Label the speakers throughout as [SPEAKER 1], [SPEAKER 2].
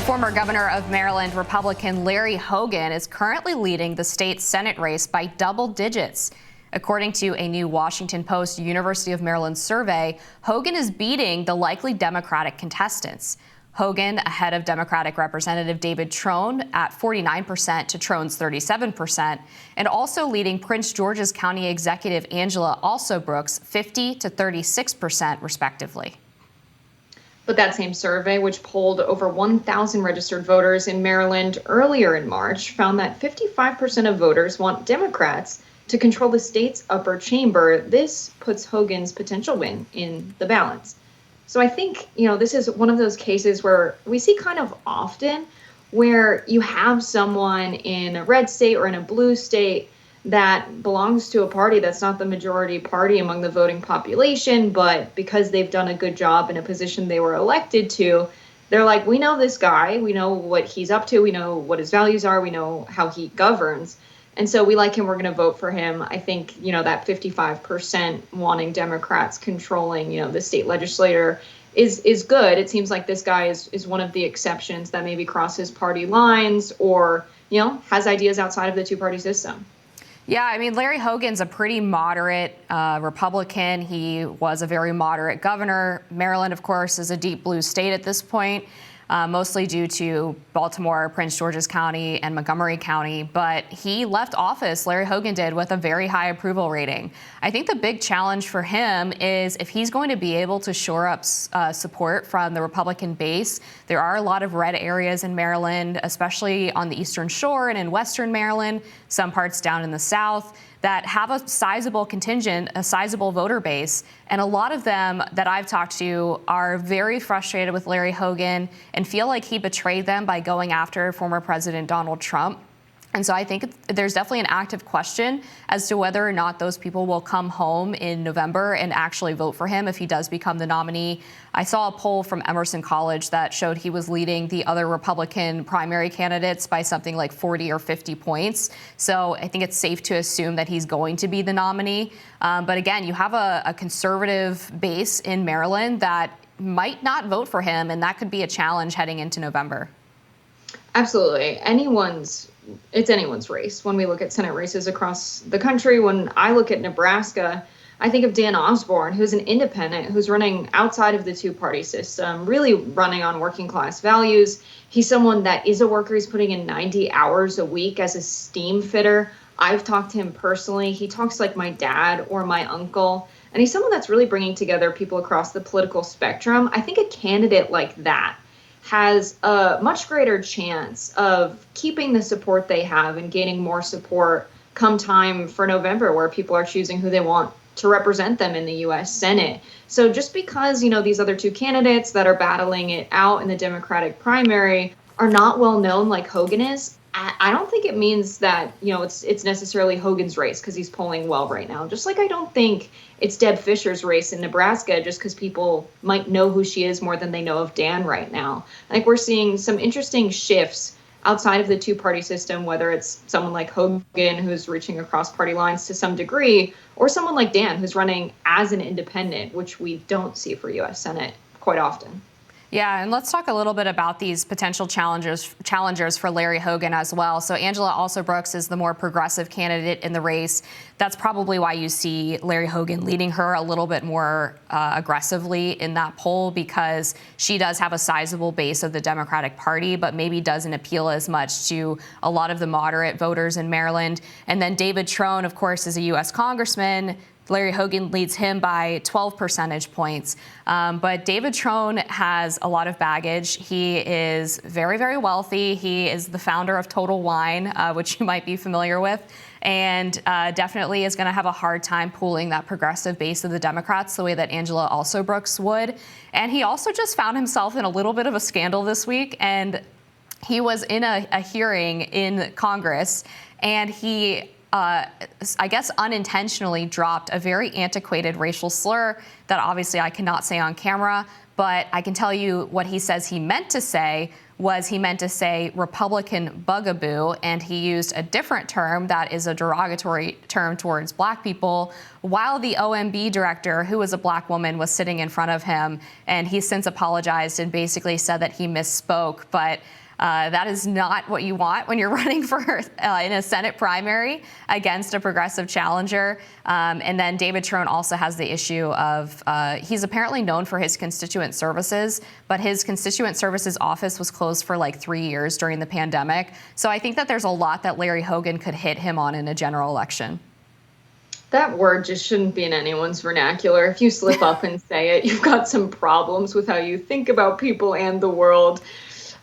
[SPEAKER 1] Former governor of Maryland, Republican Larry Hogan, is currently leading the state Senate race by double digits. According to a new Washington Post University of Maryland survey, Hogan is beating the likely Democratic contestants. Hogan ahead of Democratic Representative David Trone at 49% to Trone's 37%, and also leading Prince George's County Executive Angela Brooks 50 to 36% respectively.
[SPEAKER 2] But that same survey, which polled over 1,000 registered voters in Maryland earlier in March, found that 55% of voters want Democrats to control the state's upper chamber. This puts Hogan's potential win in the balance. So I think, this is one of those cases where we see kind of often where you have someone in a red state or in a blue state that belongs to a party that's not the majority party among the voting population, but because they've done a good job in a position they were elected to, they're like, we know this guy, we know what he's up to, we know what his values are, we know how he governs, and so we like him, we're going to vote for him. I think, that 55% wanting Democrats controlling, the state legislature is good. It seems like this guy is one of the exceptions that maybe crosses party lines or, has ideas outside of the two-party system.
[SPEAKER 1] Yeah, I mean, Larry Hogan's a pretty moderate Republican. He was a very moderate governor. Maryland, of course, is a deep blue state at this point, mostly due to Baltimore, Prince George's County, and Montgomery County. But he left office, Larry Hogan did, with a very high approval rating. I think the big challenge for him is if he's going to be able to shore up support from the Republican base. There are a lot of red areas in Maryland, especially on the Eastern Shore and in Western Maryland, some parts down in the South, that have a sizable contingent, a sizable voter base. And a lot of them that I've talked to are very frustrated with Larry Hogan and feel like he betrayed them by going after former President Donald Trump. And so I think there's definitely an active question as to whether or not those people will come home in November and actually vote for him if he does become the nominee. I saw a poll from Emerson College that showed he was leading the other Republican primary candidates by something like 40 or 50 points. So I think it's safe to assume that he's going to be the nominee. But again, you have a conservative base in Maryland that might not vote for him, and that could be a challenge heading into November.
[SPEAKER 2] Absolutely. It's anyone's race when we look at Senate races across the country. When I look at Nebraska, I think of Dan Osborne, who's an independent, who's running outside of the two-party system, really running on working class values. He's someone that is a worker. He's putting in 90 hours a week as a steam fitter. I've talked to him personally. He talks like my dad or my uncle. And he's someone that's really bringing together people across the political spectrum. I think a candidate like that has a much greater chance of keeping the support they have and gaining more support come time for November, where people are choosing who they want to represent them in the U.S. Senate. So just because, these other two candidates that are battling it out in the Democratic primary are not well known like Hogan is, I don't think it means that, it's necessarily Hogan's race because he's polling well right now. Just like I don't think it's Deb Fischer's race in Nebraska just because people might know who she is more than they know of Dan right now. I think we're seeing some interesting shifts outside of the two-party system, whether it's someone like Hogan who's reaching across party lines to some degree, or someone like Dan who's running as an independent, which we don't see for U.S. Senate quite often.
[SPEAKER 1] Yeah, and let's talk a little bit about these potential challengers for Larry Hogan as well. So Angela Brooks is the more progressive candidate in the race. That's probably why you see Larry Hogan leading her a little bit more aggressively in that poll, because she does have a sizable base of the Democratic Party, but maybe doesn't appeal as much to a lot of the moderate voters in Maryland. And then David Trone, of course, is a U.S. congressman. Larry Hogan leads him by 12 percentage points. But David Trone has a lot of baggage. He is very, very wealthy. He is the founder of Total Wine, which you might be familiar with, and definitely is going to have a hard time pooling that progressive base of the Democrats the way that Angela Brooks would. And he also just found himself in a little bit of a scandal this week. And he was in a hearing in Congress, and he I guess unintentionally dropped a very antiquated racial slur that obviously I cannot say on camera, but I can tell you what he says he meant to say was he meant to say Republican bugaboo, and he used a different term that is a derogatory term towards black people, while the OMB director, who was a black woman, was sitting in front of him, and he's since apologized and basically said that he misspoke. But that is not what you want when you're running for in a Senate primary against a progressive challenger. And then David Trone also has the issue of he's apparently known for his constituent services, but his constituent services office was closed for like 3 years during the pandemic. So I think that there's a lot that Larry Hogan could hit him on in a general election.
[SPEAKER 2] That word just shouldn't be in anyone's vernacular. If you slip up and say it, you've got some problems with how you think about people and the world.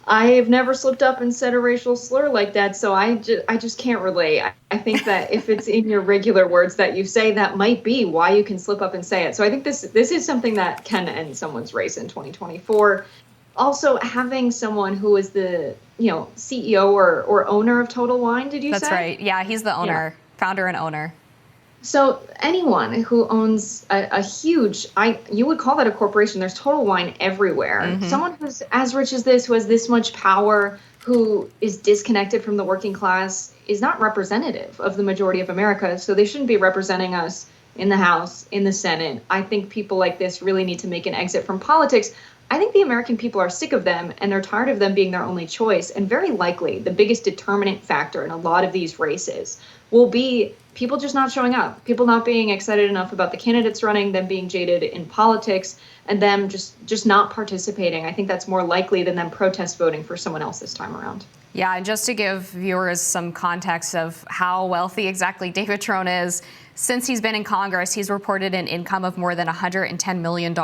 [SPEAKER 2] I have never slipped up and said a racial slur like that, so I just can't relate. I think that if it's in your regular words that you say, that might be why you can slip up and say it. So I think this is something that can end someone's race in 2024. Also, having someone who is the CEO or owner of Total Wine, did you say?
[SPEAKER 1] That's right. Yeah, he's the owner, founder and owner.
[SPEAKER 2] So anyone who owns a huge, you would call that a corporation. There's Total Wine everywhere. Mm-hmm. Someone who's as rich as this, who has this much power, who is disconnected from the working class, is not representative of the majority of America. So they shouldn't be representing us in the House, in the Senate. I think people like this really need to make an exit from politics. I think the American people are sick of them, and they're tired of them being their only choice. And very likely the biggest determinant factor in a lot of these races will be people just not showing up, people not being excited enough about the candidates running, them being jaded in politics, and them just not participating. I think that's more likely than them protest voting for someone else this time around.
[SPEAKER 1] Yeah, and just to give viewers some context of how wealthy exactly David Trone is, since he's been in Congress, he's reported an income of more than $110 million.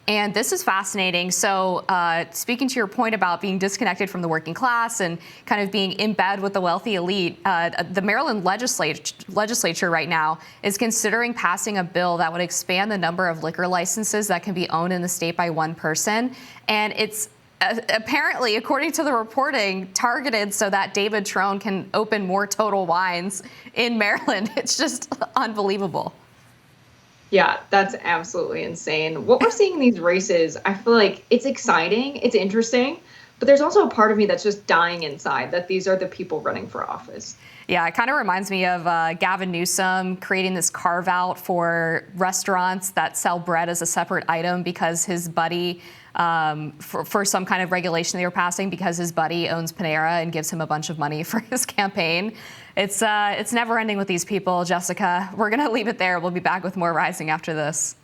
[SPEAKER 1] And this is fascinating. So speaking to your point about being disconnected from the working class and kind of being in bed with the wealthy elite, the Maryland legislature right now is considering passing a bill that would expand the number of liquor licenses that can be owned in the state by one person. And it's apparently, according to the reporting, targeted so that David Trone can open more Total Wines in Maryland. It's just unbelievable.
[SPEAKER 2] Yeah, that's absolutely insane. What we're seeing in these races, I feel like it's exciting, it's interesting, but there's also a part of me that's just dying inside that these are the people running for office.
[SPEAKER 1] Yeah, it kind of reminds me of Gavin Newsom creating this carve out for restaurants that sell bread as a separate item because his buddy, for some kind of regulation they were passing, because his buddy owns Panera and gives him a bunch of money for his campaign. It's never ending with these people, Jessica. We're going to leave it there. We'll be back with more Rising after this.